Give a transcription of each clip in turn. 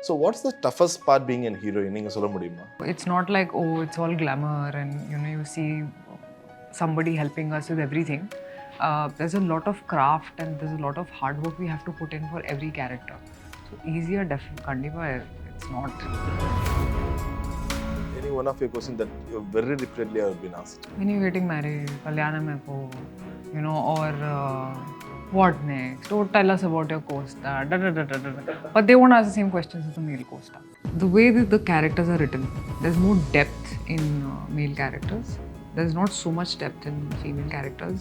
So what's the toughest part being a heroine? நீங்க சொல்ல முடியுமா? It's not like, oh, it's all glamour and you see somebody helping us with everything. There's a lot of craft and there's a lot of hard work we have to put in for every character. So easier, kandipa, it's not. Any one of your questions that you very repeatedly have been asked? When you're getting married, kalyanam hai po, or what next? Oh, tell us about your co-star. But they won't ask the same questions as the male co-star. The way that the characters are written, there's more depth in male characters. There's not so much depth in female characters.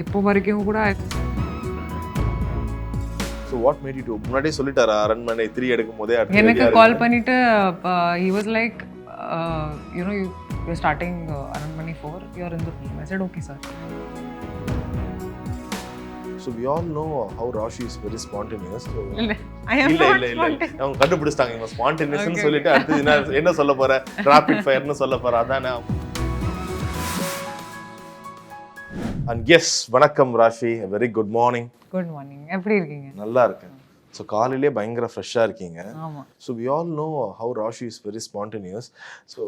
Ippo varaikum kuda. So what made you do? முன்னாடியே சொல்லிட்டாரா அரண்மனை 3 எடுக்கும்போதே எனக்கு கால் பண்ணிட்டு he was like you're starting அரண்மனை 4, you're in the film. I said okay sir. So we all know how Raashii is very spontaneous. So I am not spontaneous. அவங்க கண்டுபிடிச்சாங்க இவங்க spontaneous னு சொல்லிட்டு அடுத்து என்ன சொல்ல போற rapid fire னு சொல்ல போற அதானே. And yes, வணக்கம் Raashi, a very good morning. Good morning. எப்படி இருக்கீங்க? நல்லா இருக்கேன். So காலையிலே பயங்கர ஃப்ரெஷ்ஷா இருக்கீங்க. ஆமா. So we all know how Raashii is very spontaneous. So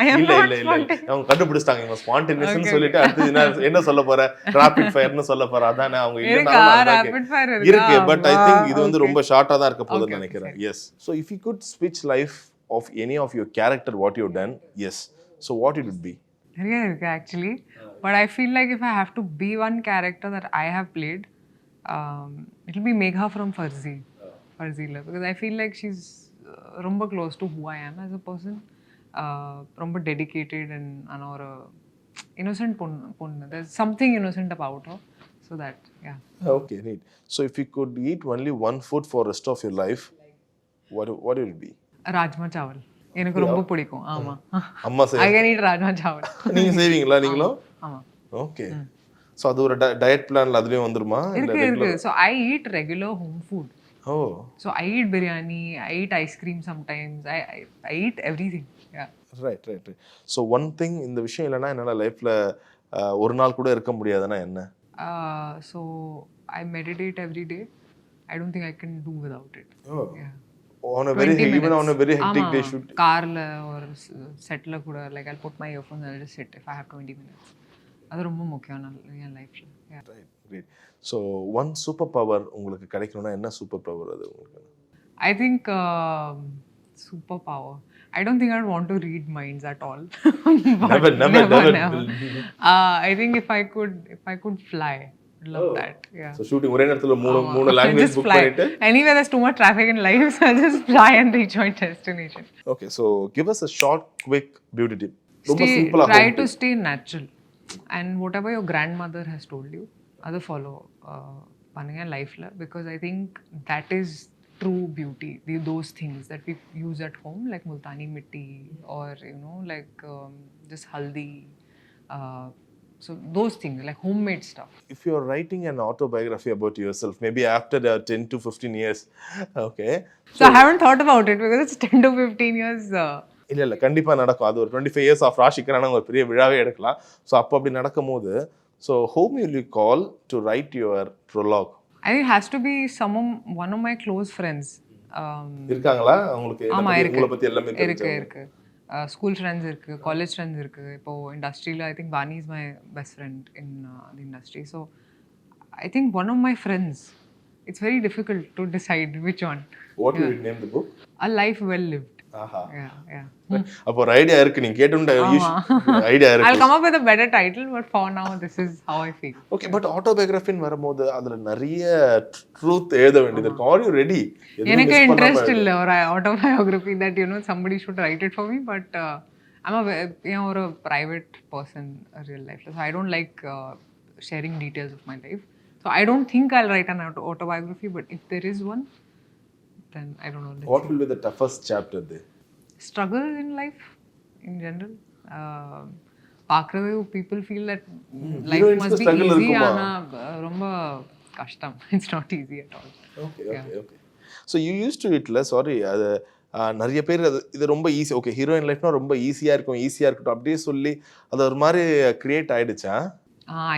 I am not spontaneous. அவங்க கண்டுபிடிச்சாங்க இவங்க spontaneous னு சொல்லிட்டு அடுத்து என்ன சொல்ல போற rapid fire னு சொல்ல போற அதானே. அவங்க rapid fire இருக்கு but I think இது வந்து ரொம்ப ஷார்ட்டா தான் இருக்க போகுதுன்னு நினைக்கிறேன். Yes. So if you could switch life of any of your character what you've done, yes. So what it would be? நிறைய இருக்கு actually, but I feel like if I have to be one character that I have played, it'll be Megha from Farzila, because I feel like she's ரொம்ப close to who I am as a person. ரொம்ப dedicated and or innocent பொண்ணு. There's something innocent about her, so that yeah. Okay, neat. So if you could eat only one food for rest of your life, what would it be? Rajma சாவல் எனக்கு ரொம்ப பிடிக்கும். ஆமா, அம்மா I can eat rajma சாவல். நீங்க செய்வீங்களா நீங்களும்? ஆமா. Okay. So அது ஒரு டயட் பிளான்ல அதுலயே வந்துருமா? இருக்கு. So I eat regular home food. Oh. So I eat biryani, I eat ice cream sometimes. I eat everything. Yeah. Right. So one thing இந்த விஷயம் இல்லனா என்னால லைஃப்ல ஒரு நாள் கூட இருக்க முடியாதுன்னா என்ன? So I meditate every day. I don't think I can do without it. Oh. Yeah. On a very hectic day shoot. Car la or set la kuda, like I'll put my earphones and I'll just sit if I have 20 minutes. அது ரொம்ப முக்கியம் என் லைஃப்ல. Right, great. So one super power உங்களுக்கு கிடைக்கணும்னா என்ன super power அது உங்களுக்கு? I think super power. I don't think I'd want to read minds at all. Never. I think if I could fly, love that. Yeah. So shooting ஒரே நேரத்துல மூணு language book பண்ணிட்டு anyway there's too much traffic in life, so I'll just fly and reach my destination. Okay, so give us a short quick beauty tip. ரொம்ப சிம்பிளா try to stay natural and whatever your grandmother has told you other follow பண்ணுங்க லைஃப்ல, because I think that is true beauty. Those things that we use at home like multani mitti or like just haldi, so those things like homemade stuff. If you're writing an autobiography about yourself maybe after 10 to 15 years, okay, so I haven't thought about it because it's 10 to 15 years. இல்ல கண்டிப்பா நடக்கும். அது ஒரு 25 years of Raashii Khanna ஒரு பெரிய விழாவே எடுக்கலாம். So அப்போ அப்படி நடக்கும்போது so whom will you call to write your prologue? I think it has to be one of my close friends. இருக்காங்களா உங்களுக்கு? உங்களை பத்தி எல்லாமே இருக்கு. School friends இருக்கு, college friends இருக்கு. இப்போ இண்டஸ்ட்ரியில I think Vani is my best friend in the industry. So I think one of my friends. It's very difficult to decide which one. What will you name the book? A Life Well Lived. Aha. Yeah. அப்போ ஒரு idea இருக்கு, நீங்க கேட்டுண்டா idea இருக்கு. I'll come up with a better title, but for now this is how I feel. Okay, but autobiography ன்னு வரும்போது அதுல நிறைய truth எழுத வேண்டியது இருக்கு. Are you ready? எனக்கு இன்ட்ரெஸ்ட் இல்ல ஒரு autobiography that somebody should write it for me, but I'm a private person in real life, so I don't like sharing details of my life. So I don't think I'll write an autobiography, but if there is one, then I don't know. What will be the toughest chapter there? Struggle in life in general. பார்க்கறதே people feel that life must be easy, ஆனா ரொம்ப கஷ்டம். It's not easy at all. Okay. So you used to it less, sorry, அது நிறைய பேர் இது ரொம்ப easy, okay heroine லைஃப்னா ரொம்ப ஈஸியா இருக்கட்டும் அப்படியே சொல்லி அது ஒரு மாதிரி கிரியேட் ஆயிடுச்சா?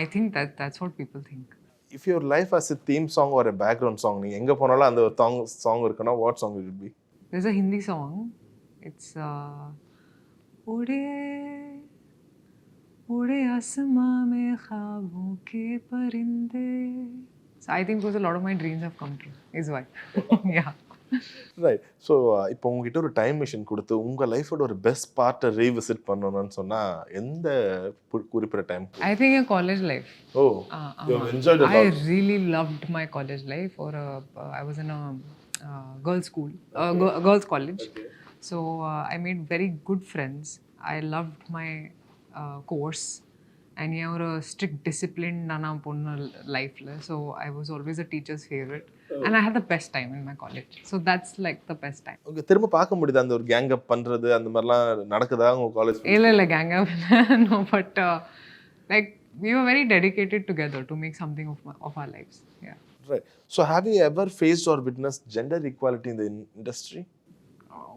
I think that's what people think. if your life has a theme song or a background song, நீங்க எங்க போனாலும் அந்த ஒரு song இருக்குன்னா what song will it be? There's a Hindi song. It's उड़े उड़े आसमां में ख्वाबों के परिंदे. So I think because a lot of my dreams have come true is why. Yeah. Right. So இப்போ உங்ககிட்ட ஒரு டைம் மிஷின் கொடுத்து உங்கள் லைஃபோட ஒரு பெஸ்ட் பார்ட்டை ரீவிசிட் பண்ணணும்னு சொன்னால் எந்த குறிப்பிட்ட time? I think your college life. Oh, you have enjoyed a lot. I really loved my college life. I was in a girls' school, girls' college. Okay. So I made very good friends. I loved my course. And yeah, ஒரு strict discipline நான் பொண்ணு லைஃப்ல. So I was always a teacher's favorite. And I had the best time in my college. So that's like the best time. Okay, திரும்ப பார்க்க முடியுது அந்த ஒரு gang அப் பண்றது அந்த மாதிரிலாம் நடக்குதா உங்க காலேஜ்? இல்ல gang up. No, but like we were very dedicated together to make something of our lives. Yeah. Right. So have you ever faced or witnessed gender equality in the industry?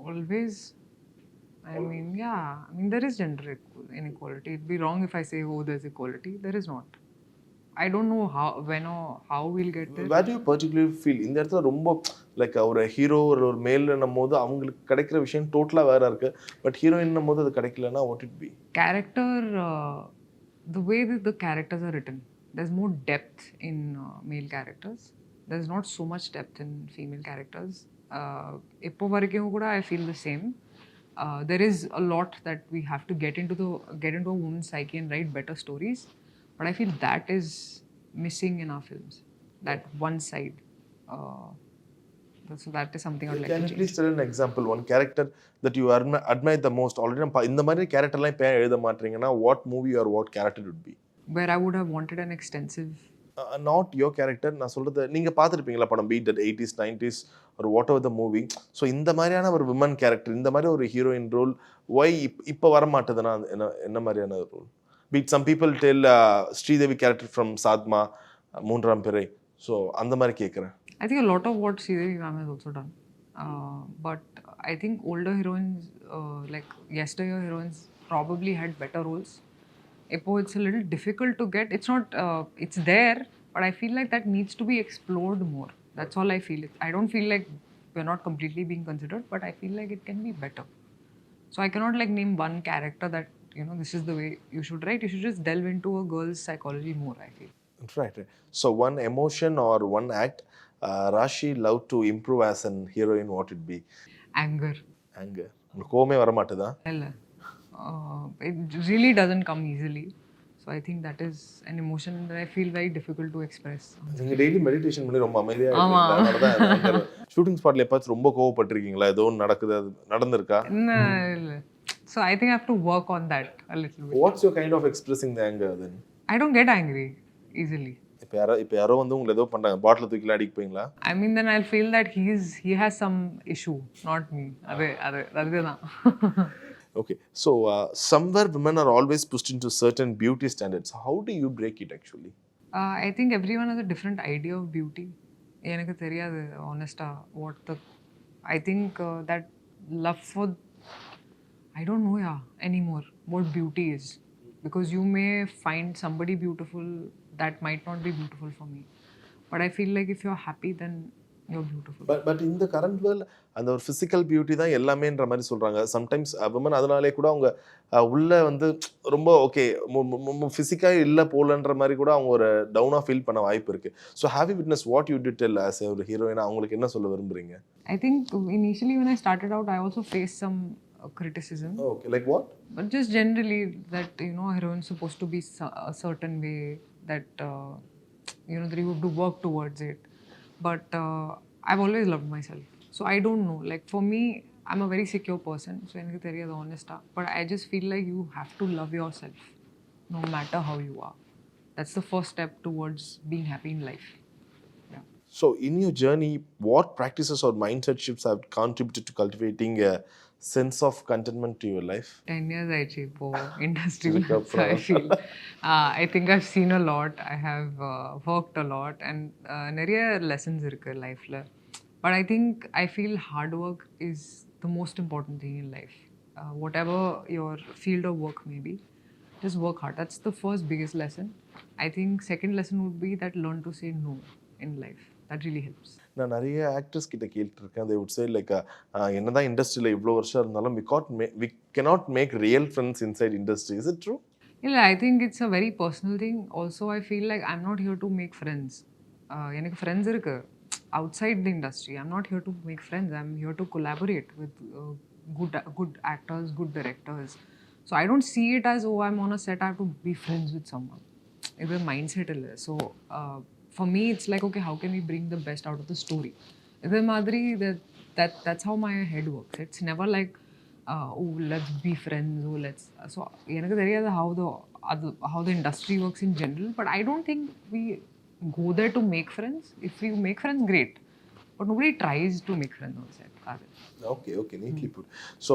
Always. I mean, yeah. I mean, there is gender inequality. It'd be wrong if I say, oh, there's equality. There is not. I don't know when or how we'll get there. Where do you particularly feel? இந்த இடத்துல ரொம்ப like ஒரு hero ஒரு மேல்னும் போது அவங்களுக்கு கிடைக்கிற விஷயம் டோட்டலாக வேற இருக்கு. பட் ஹீரோயின்னும் போது அது கிடைக்கலன்னா what it be? Character, the way that the characters are written, there's more depth in male characters. There's not so much depth in female characters. இப்போ வரைக்கும் கூட I feel the same. There is a lot that we have to get into a woman's psyche and write better stories, but I feel that is missing in our films, that one side. So that is something I would like to change. Can you please tell an example, one character that you admire the most? Already இந்த மாதிரி கேரக்டர்லாம் இப்போ எழுத மாட்டீங்கன்னா what movie or what character would be? Where I would have wanted an extensive not your character. நான் சொல்கிறது நீங்கள் பார்த்துருப்பீங்களா படம் beat at 80s 90s ஒரு what ever the movie. So இந்த மாதிரியான ஒரு விமன் கேரக்டர், இந்த மாதிரி ஒரு ஹீரோயின் ரோல் ஒய் இப்போ வரமாட்டதுன்னா என்ன மாதிரியான role? But some people tell Sridevi character from Sadma, மூன்றாம் பிறை. ஸோ அந்த மாதிரி கேட்குறேன். I think a lot of what Sridevi ma'am has also done. But I think older heroines, like yesteryear heroines, probably had better roles. It's a little difficult to get. It's not, it's there, but I feel like that needs to be explored more. That's all I feel. I don't feel like we're not completely being considered, but I feel like it can be better. So I cannot like name one character that, you know, this is the way you should write. You should just delve into a girl's psychology more, I feel. Right. So one emotion or one act Raashii loved to improve as an heroine, what it be? Anger. Anger. கோவமே வர மாட்டேதா? இல்ல. It really doesn't come easily. So I think that is an emotion that I feel very difficult to express. நீங்க daily meditation பண்ணி ரொம்ப அமைதியா இருக்கீங்க. அதனால தான் ஷூட்டிங் ஸ்பாட்ல எப்பவும் ரொம்ப கோவப்பட்டிருக்கீங்களா? ஏதோ நடக்குது, அது நடந்துருக்கா? இல்ல. So I think I have to work on that a little bit. What's your kind of expressing the anger then? I don't get angry easily. இப்போ யாரோ வந்து உங்களை ஏதோ பண்றாங்க, பாட்டில் தூக்கிலாம் அடிப்பீங்களா? I mean, then I'll feel that he has some issue, not me. அதுதான். Okay, so somewhere women are always pushed into certain beauty standards. How do you break it actually? I think everyone has a different idea of beauty. எனக்கு தெரியாது honestly what the I think that love for I don't know anymore what beauty is, because you may find somebody beautiful that might not be beautiful for me, but I feel like if you're happy then you're beautiful. But in the current world அந்த ஒரு physical beauty தான் எல்லாமேன்ற மாதிரி சொல்றாங்க. Sometimes women அதனாலே கூட அவங்க உள்ள வந்து ரொம்ப ஓகே ஃபிசிக்கா இல்லை போலன்ற மாதிரி கூட அவங்க ஒரு டவுனாக ஃபீல் பண்ண வாய்ப்பு இருக்கு. So have you witness what you did tell us ஒரு ஹீரோயினா அவங்களுக்கு என்ன சொல்ல விரும்புறீங்க? I think initially when I started out I also faced some criticism. Okay, like what? But just generally that, you know, a heroine is supposed to be a certain way, that you know, that you have to work towards it. But I've always loved myself, so I don't know, like for me I'm a very secure person, so enakku theriyadhu honesta, but I just feel like you have to love yourself no matter how you are. That's the first step towards being happy in life. Yeah. So in your journey, what practices or mindset shifts have contributed to cultivating a sense of contentment to your life? 10 years aichi po industry. So I feel I think I've seen a lot, I have worked a lot, and nariya lessons irukku life la, but I think I feel hard work is the most important thing in life, whatever your field of work may be. just work hard. That's the first biggest lesson. I think second lesson would be that learn to say no in life. That really helps. நான் நிறைய actors கிட்ட கேட்டிருக்கேன். they would say like என்னதான் இண்டஸ்ட்ரியில் இவ்வளோ வருஷம் இருந்தாலும் we cannot make real friends inside industry. Is it true? Yeah, I think it's a very personal thing. Also, I feel like I'm not here to make friends. எனக்கு friends இருக்கு outside the industry. I'm not here to make friends. I'm here to collaborate with good actors, good directors. So I don't see it as, oh, I'm on a set, I have to be friends with someone. It's a mindset. So for me, it's like, okay, how can we bring the best out of the story? It's a madri, that's how my head works. It's never like, oh, let's be friends. Oh, let's. So எனக்கு தெரியாது how the industry works in general, but I don't think we go there to make friends. If we make friends, great. But nobody tries to make friends on set. Okay neatly put. So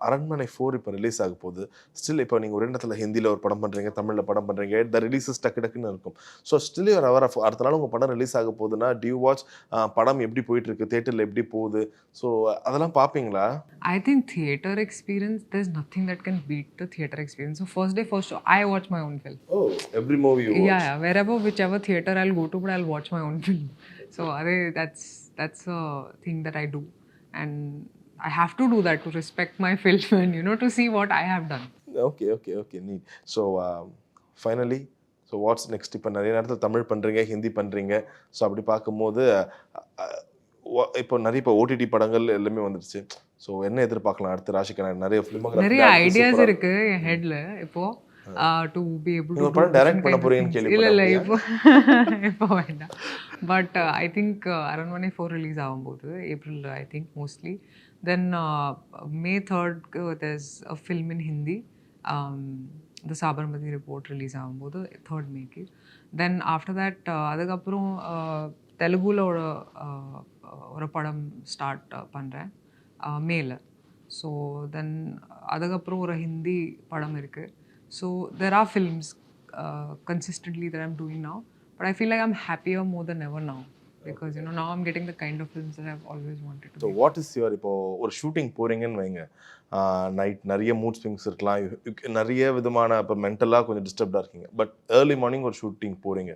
Aranmanai 4 இப்போ release ஆக போகுது. Still இப்போ நீங்கள் ஒரு இடத்துல ஹிந்தியில் ஒரு படம் பண்ணுறீங்க, தமிழில் படம் பண்ணுறீங்க, த ரிலீஸஸ் டக்குன்னு இருக்கும். ஸோ ஸ்டில் ஒரு அவர் அடுத்த நாள் உங்கள் படம் ரிலீஸ் ஆக போகுதுன்னா டியூ வாட்ச் படம் எப்படி போயிட்டு இருக்கு, தேட்டரில் எப்படி போகுது, ஸோ அதெல்லாம் பார்ப்பீங்களா? I think theater experience, there's nothing that can beat the theater experience. So first day, first show, I watch my own film. Oh, every movie you watch? Yeah, wherever, whichever theater I'll go to, but I'll watch my own film. So that's a thing that I do. And I have to do that to respect my film and, you know, to see what I have done. Okay, neat. So finally, so what's next? இப்போ நிறைய நேரத்தில் தமிழ் பண்ணுறீங்க, ஹிந்தி பண்ணுறீங்க. So அப்படி பார்க்கும்போது இப்போ நிறைய இப்போ ஓடிடி படங்கள் எல்லாமே வந்துருச்சு. ஸோ என்ன எதிர்பார்க்கலாம் அடுத்து ராஷி கண்ணா? நிறைய ஐடியாஸ் இருக்கு என் ஹெட்ல இப்போ to be able to படம் டைரக்ட் பண்ண போறீங்கன்னு கேள்விப்பட்டேன். இல்ல இப்போ வேண்டாம். பட் ஐ திங்க் அரண்மனை 4 ரிலீஸ் ஆகும்போது April I think mostly. Then May 3rd there's a film in Hindi, the Sabarmati report release ஆகும்போது 3rd May. Then after that அதுக்கப்புறம் தெலுங்குல ஒரு படம் ஸ்டார்ட் பண்ணுறேன் மேல. ஸோ தென் அதுக்கப்புறம் ஒரு ஹிந்தி படம் இருக்குது. So there are films consistently that I'm doing now, but I feel like I'm happier more than ever now because you know now I'm getting the kind of films that I've always wanted to. So make. what is your இப்போ ஒரு shooting போறீங்கன்னு வைங்க, night நிறைய mood swings இருக்கலாம், நிறைய விதமான இப்போ மென்டலாக கொஞ்சம் டிஸ்டர்ப்டாக இருக்கீங்க, பட் ஏர்லி மார்னிங் ஒரு ஷூட்டிங் போறீங்க.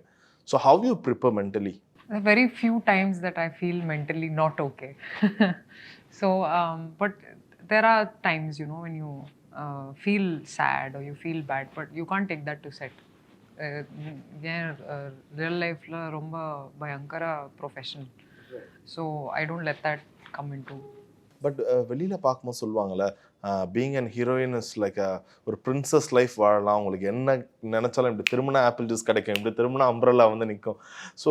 So how you prepare mentally? There are very few times that I feel mentally not okay. So but there are times, you know, when you feel sad or you feel bad, but you can't take that to set. Real life la romba bhayankara profession, so I don't let that come into. But வெளியில் பார்க்கும்போது சொல்லுவாங்கள்ல, being and heroine is like ஒரு princess life வாழலாம், உங்களுக்கு என்ன நினச்சாலும் இப்படி திரும்பினா ஆப்பிள் ஜூஸ் கிடைக்கும், இப்படி திரும்பினா அம்ப்ரெல்லா வந்து நிற்கும். ஸோ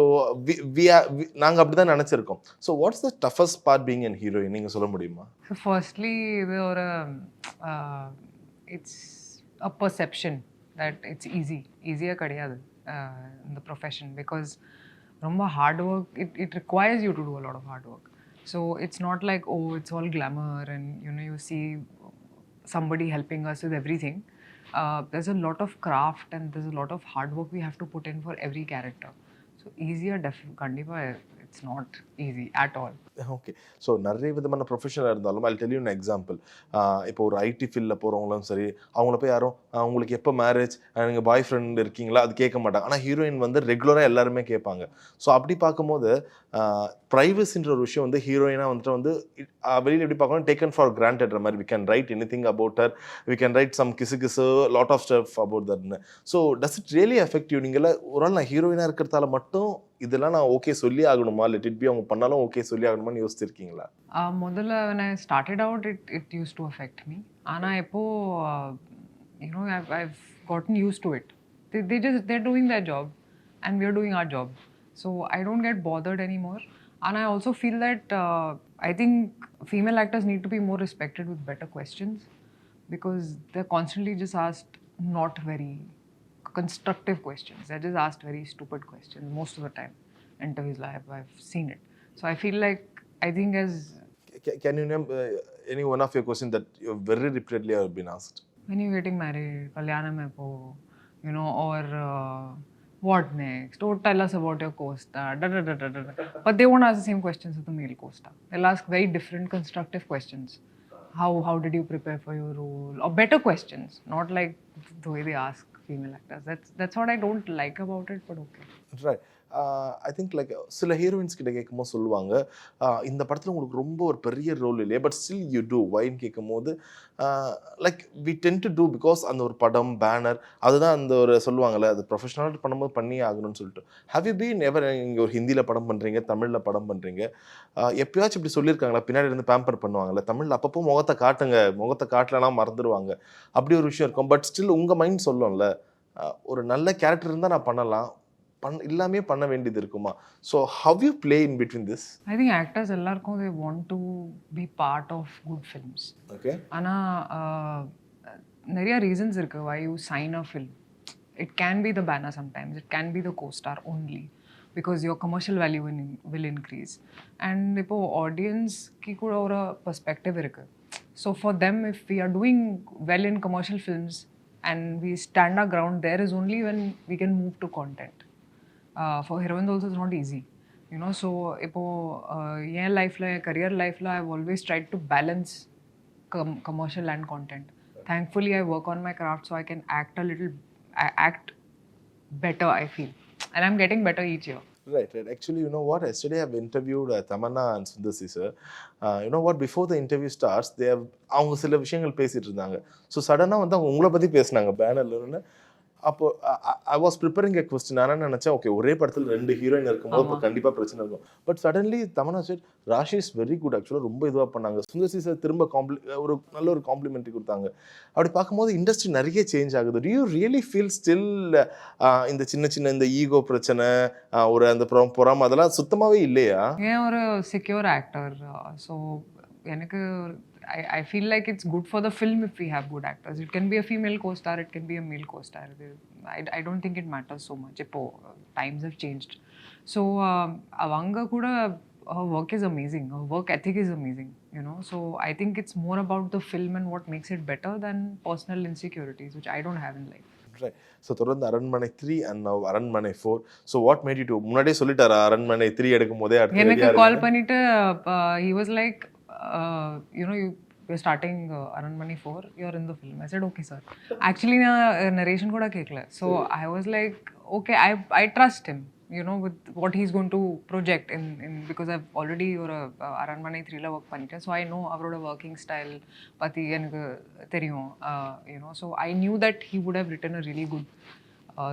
நாங்கள் அப்படி தான் நினச்சிருக்கோம். So what's the toughest part being and heroine நீங்கள் சொல்ல முடியுமா? So firstly, இது ஒரு it's a perception that it's easier கிடையாது in the profession because ரொம்ப hard work, it requires you to do a lot of hard work. So it's not like, oh, it's all glamour and you know you see somebody helping us with everything. There's a lot of craft and there's a lot of hard work we have to put in for every character. So easier kandipa, it's not easy at all. Okay. So நிறைய விதமான ப்ரொஃபஷனாக இருந்தாலும் I tell you an example. இப்போ ஒரு ID ஃபீல்டில் போகிறவங்களும் சரி, அவங்கள போய் யாரும் உங்களுக்கு எப்போ மேரேஜ், நீங்கள் பாய் ஃப்ரெண்ட் இருக்கீங்களா, அது கேட்க மாட்டாங்க. ஆனால் ஹீரோயின் வந்து ரெகுலராக எல்லாருமே கேட்பாங்க. ஸோ அப்படி பார்க்கும்போது ப்ரைவசின்ற ஒரு விஷயம் வந்து ஹீரோயினாக வந்துட்டு வந்து வெளியில் எப்படி பார்க்கணும், டேக்கன் ஃபார் கிராண்டட்ற மாதிரி. We can write anything about her, we can write some கிசு லாட் ஆஃப் ஸ்டஃப் அபவுட் தட்னு. So does it really affect you? நீங்கள் ஒரு நாள் நான் ஹீரோயினாக இருக்கிறதால மட்டும் இதெல்லாம் நான் ஓகே சொல்லி ஆகணுமா, லெட் இட் பி அவங்க பண்ணாலும் ஓகே சொல்லி ஆகணுமான்னு யோசிச்சிருக்கீங்களா? முதல்ல when I started out it used to affect me. ஆனா இப்போ you know I've gotten used to it. They're doing their job and we're doing our job. So I don't get bothered anymore. And I also feel that I think female actors need to be more respected with better questions because they're constantly just asked not very constructive questions. They're just asked very stupid questions most of the time. Interviews I've seen it. So I feel like I think as can you name any one of your questions that you very repeatedly have been asked? When you're getting married, kalyanam hai po, you know, or what next? Or tell us about your co-star. But they won't ask the same questions as the male co-star. They'll ask very different constructive questions. how did you prepare for your role, or better questions, not like the way they ask female actors. That's what I don't like about it, but okay. Right. I think like சில heroines கிட்ட கேட்கும்போது சொல்லுவாங்க, இந்த படத்தில் உங்களுக்கு ரொம்ப ஒரு பெரிய ரோல் இல்லையா, பட் ஸ்டில் யூ டூ வைன்னு கேட்கும்போது like we tend to do because அந்த ஒரு படம் பேனர் அதுதான் அந்த ஒரு சொல்லுவாங்கள்ல, அது ப்ரொஃபஷனல் பண்ணும்போது பண்ணியே ஆகணும்னு சொல்லிட்டு. ஹேவ் யூ பீன் எவர் இங்கே ஒரு ஹிந்தியில் படம் பண்ணுறீங்க, தமிழில் படம் பண்ணுறீங்க, எப்பயாச்சும் இப்படி சொல்லியிருக்காங்களா, பின்னாடி இருந்து பேம்பர் பண்ணுவாங்கல்ல, தமிழில் அப்பப்போ முகத்தை காட்டுங்க, முகத்தை காட்டலலாம் மறந்துடுவாங்க, அப்படி ஒரு விஷயம் இருக்கும். பட் ஸ்டில் உங்கள் மைண்ட் சொல்லும்ல, ஒரு நல்ல கேரக்டர் இருந்தால் நான் பண்ணலாம், எல்லாமே பண்ண வேண்டியது இருக்குமா? So how you play in between this? I think actors எல்லாருக்கும் they want to be part of good films. Okay. ஆனால் நிறைய ரீசன்ஸ் இருக்கு why you sign a film. It can be the banner sometimes, it can be the co-star only, because your commercial value will increase. And இப்போ audience-க்கு கூட ஒரு perspective இருக்கு. So for them, if we are doing well in commercial films and we stand our ground, there is only when we can move to content. For heroines also it's not easy, you know. So ipo yen life la career life la I've always tried to balance commercial and content. Thankfully I work on my craft, so I can act better, I feel, and I'm getting better each year. Right. Actually, you know what? Yesterday I've interviewed Tamanna and Sundar sir. You know what? Before the interview starts, அவங்க சில விஷயங்கள் பேசிட்டு இருந்தாங்க. So சடனாக வந்து அவங்க உங்களை பற்றி பேசினாங்க பேனர்லன்னு. அப்போ I was preparing a question. நான் நினச்சேன், ஓகே ஒரே படத்தில் 2 ஹீரோயின் இருக்கும்போது இப்போ கண்டிப்பாக பிரச்சனை இருக்கும். But suddenly Tamannaah sir Raashi is very good, ஆக்சுவலாக ரொம்ப இதுவாக பண்ணாங்க. சுந்தர் சி சார் திரும்ப ஒரு நல்ல ஒரு காம்ப்ளிமெண்ட்ரி கொடுத்தாங்க. அப்படி பார்க்கும்போது இண்டஸ்ட்ரி நிறைய சேஞ்ச் ஆகுது. To you really feel still இந்த சின்ன சின்ன இந்த ஈகோ பிரச்சனை, ஒரு அந்த பொறாம அதெல்லாம் சுத்தமாகவே இல்லையா? ஏன் ஒரு செக்யூர் ஆக்டர், ஸோ எனக்கு I feel like it's good for the film if we have good actors. It can be a female co-star, it can be a male co-star. I don't think it matters so much. Times have changed. So avanga kuda, her work is amazing. Her work ethic is amazing, you know. So I think it's more about the film and what makes it better than personal insecurities, which I don't have in life. Right. So தொடர்ந்து அரண்மனை 3 and now அரண்மனை 4. So what made you to முன்னாடியே சொல்லிட்டாரா அரண்மனை 3 எடுக்கும் போதே அடுத்து எனக்கு கால் பண்ணிட்டு he was like, you know, you're starting Aranmani 4, you're in the film. I said, okay sir. Actually na narration kuda kekla, so I was like, okay, I trust him, you know, with what he's going to project in because I've already or Aranmani 3 la work panniten, so I know avroda working style pati enakku theriyum, you know. So I knew that he would have written a really good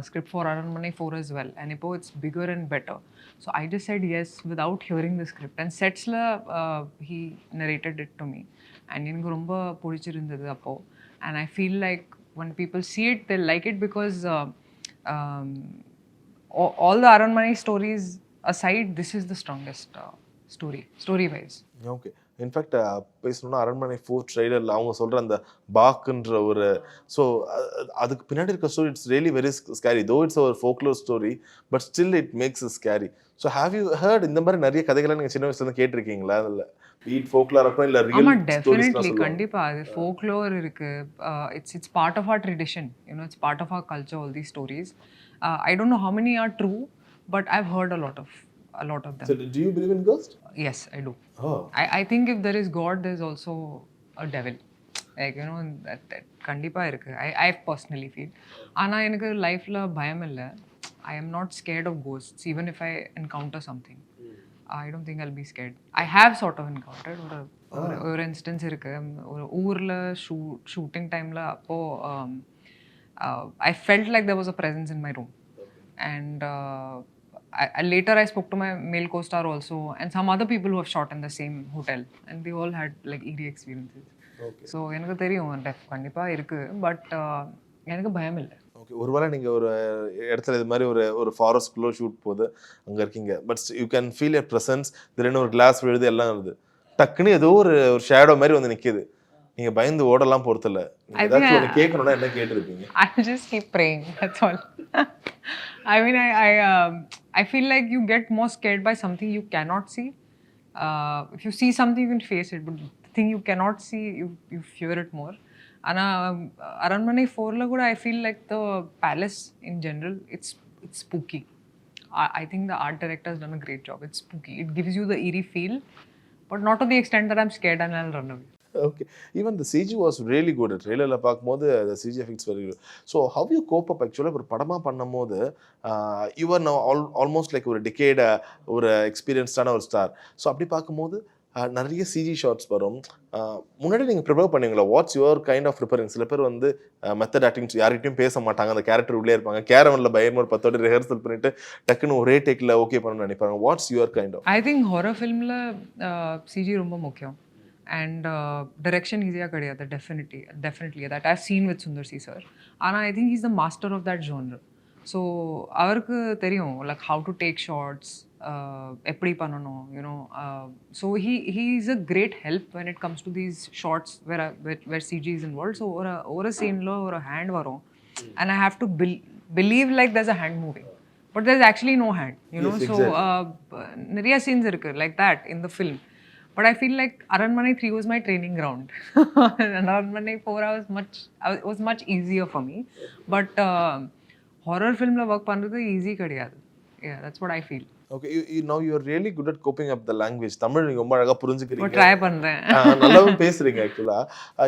script for Aranmani 4 as well, and it's bigger and better. So I just said yes without hearing the script, and sets la he narrated it to me, and எனக்கு ரொம்ப பிடிச்சிருந்தது அப்போ. And I feel like when people see it, they like it because all the Aranmani stories aside, this is the strongest story wise. Okay. In fact பேசணும்னா அரண்மனை 4 ட்ரெய்லரில் அவங்க சொல்கிற அந்த பாக்குன்ற ஒரு, ஸோ அதுக்கு பின்னாடி இருக்க story it's really very scary. Though it's ஒரு folklore story, but still it makes it scary. So have you heard இந்த மாதிரி நிறைய கதைகளை நீங்கள் சின்ன வயசுல கேட்டிருக்கீங்களா? இல்லை பீட் ஃபோக்லோர் இருக்கும் இல்லை ரியல் ஸ்டோரிஸ்? டெஃபினெட்லி, கண்டிப்பா அது ஃபோக்லோர் இருக்கு. It's part of our tradition, you know, it's part of our culture. All these stories, I don't know how many are true, but I've heard a lot of them. So do you believe in ghosts? Yes, I do. Oh. I think if there is God, there's also a devil. Like, you know, that kandipa irukku. I personally feel. Ana enakku life la bayam illa. I am not scared of ghosts even if I encounter something. I don't think I'll be scared. I have sort of encountered ஒரு instance irukku. ஒரு ஊர்ல shooting time la appo I felt like there was a presence in my room. And later I spoke to my male co-star also, and some other people who have shot in the same hotel, and they all had like eerie experiences. Okay. So எனக்கு தெரியும் கண்டிப்பா இருக்கு, but எனக்கு பயம் இல்லை. Okay. ஒருவேளை நீங்கள் ஒரு இடத்துல இது மாதிரி ஒரு ஃபாரஸ்ட்குள்ளே ஷூட் போகுது, அங்கே இருக்கீங்க, but you can feel a presence, திடீர்னு ஒரு கிளாஸ் விழுது, எல்லாம் வருது, டக்குன்னு ஏதோ ஒரு ஷேடோ மாதிரி வந்து நிற்கிது, நீங்க பயந்து ஓடலாம் போறதில்ல, ஏதாச்சும் ஒன்று கேட்கணும்னா என்ன கேட்டிருப்பீங்க? I just keep praying, that's all. I mean, I feel like you get more scared by something you cannot see. If you see something, you can face it, but the thing you cannot see, you fear it more. And Aranmani 4 la kuda, I feel like the palace in general, it's spooky. I think the art director has done a great job. It's spooky. It gives you the eerie feel, but not to the extent that I'm scared and I'll run away. Okay. Even the CG was really good. ட்ரெய்லரில் பார்க்கும்போது the CG effects very good. So how you cope up actually ஒரு படமாக பண்ணும்போது you are now almost like ஒரு decade ஒரு எக்ஸ்பீரியன்ஸ்டான ஒரு star. So அப்படி பார்க்கும்போது நிறைய சிஜி ஷார்ட்ஸ் வரும். முன்னாடி நீங்கள் ப்ரிப்பேர் பண்ணுவீங்களா? What's your kind of preparing? சில பேர் வந்து மெத்தட் ஆக்டிங் யார்கிட்டையும் பேச மாட்டாங்க, அந்த கேரக்டர் உள்ளே இருப்பாங்க, கேரவனில் பயமா ஒரு 10 வாட்டி ரிஹர்சல் பண்ணிட்டு டக்குன்னு ஒரே டேக்கில் ஓகே பண்ணணும்னு நினைப்பாங்க. What's your kind of? I think horror ஃபிலிமில் சிஜி ரொம்ப முக்கியம். அண்ட் டைரக்ஷன் ஈஸியாக கிடையாது. Definitely that I've seen with Sundar C sir. ஆனால் I think is the master of that genre. So அவருக்கு தெரியும் like how to take shots, எப்படி பண்ணணும், you know. So he is a great help when it comes to these shots where CG is involve. So ஒரு சீனில் ஒரு hand வரும் and I have to believe like there's a hand moving, but there's actually no hand, you know. Yes, so நிறைய scenes இருக்கு like that in the film, but I feel like Aranmanai 3 was my training ground and Aranmanai 4 was much easier for me, but horror film la work பண்றது easy கிடையாது. Yeah, that's what I feel. Okay, now you are really good at coping up the language. Tamil நீங்க ரொம்ப அழகா புரிஞ்சுக்கிறீங்க. Try பண்றேன். நல்லாவும் பேசுறீங்க ஆக்சுவலா.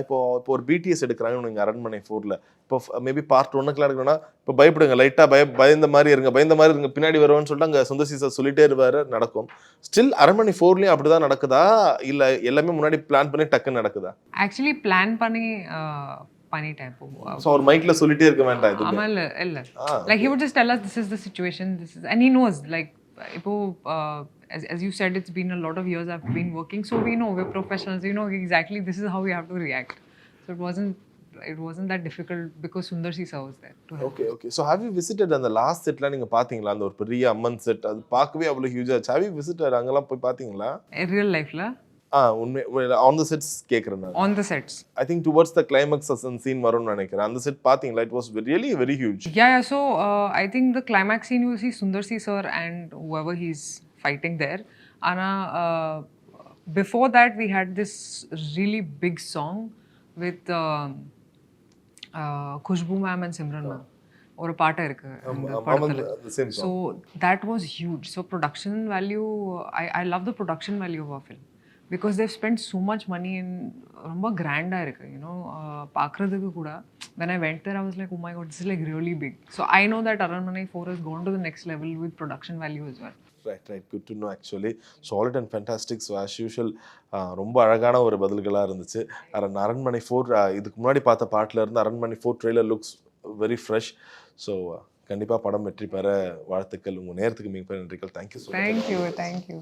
இப்போ ஒரு பிடிஎஸ் எடுக்கிறாங்க நீங்க அரண்மனை 4ல. இப்போ மேபி பார்ட் 1க்குலாம் எடுக்கணும்னா இப்போ பயப்படுங்க, லைட்டா பயந்த மாதிரி இருங்க, பின்னாடி வருவான்னு சொல்லிட்டு அங்க சுந்தர் சி சார் சொல்லிட்டே இருப்பாரு, நடக்கும். ஸ்டில் அரண்மனை 4லயும் அப்படிதான் நடக்குதா இல்ல எல்லாமே முன்னாடி பிளான் பண்ணி டக்குன்னு நடக்குதா? ஆக்சுவலி பிளான் பண்ணிட்டேன் இப்போ. சோ ஒரு மைக்ல சொல்லிட்டே இருக்க வேண்டாம் இது. ஆமா இல்ல like he would just tell us this is the situation, this is, and he knows like இப்போ as you said, it's been a lot of years I've been working, so we know, we're professionals, we know exactly this is how we have to react. So it wasn't that difficult because Sundar C sir was there to help. Okay. So have you visited அந்த last செட்ல நீங்க பாத்தீங்களா? அந்த ஒரு பெரிய அம்மன் set அது பார்க்கவே அவ்வளவு ஹியூஜ் ஆச்சு. Have you visited அங்கலாம் போய் பாத்தீங்களா? Real lifeல உண்மை on the sets கேக்குறேன் நான். On the sets I think towards the climax scene வரும்னு நினைக்கிறேன். அந்த செட் பாத்தீங்களா? It was really very huge. Yeah, so I think the climax scene you see Sundar C sir and whoever he's fighting there. Anna before that we had this really big song with Khushbu ma'am and Simran ma'am. ஒரு பாட்டு இருக்கு அந்த படத்துல. So that was huge. So production value, I love the production value of our film because they've spent so much money in ரொம்ப கிராண்டா இருக்கு, you know. பார்க்கிறதுக்கு கூட when I went there I was like, oh my god, this is like really big. So I know that Aranmanai 4 has gone to the next level with production value as well. Right, good to know actually. Solid and fantastic. So as usual ரொம்ப அழகான ஒரு பதில்களா இருந்துச்சு. அரண்மனை 4 இதுக்கு முன்னாடி பார்த்த பாட்டுல இருந்து அரண்மனை 4 trailer looks very fresh. So கண்டிப்பாக படம் வெற்றி பெற வாழ்த்துக்கள். உங்கள் நேரத்துக்கு மிக நன்றிகள். Thank you so much. Thank you.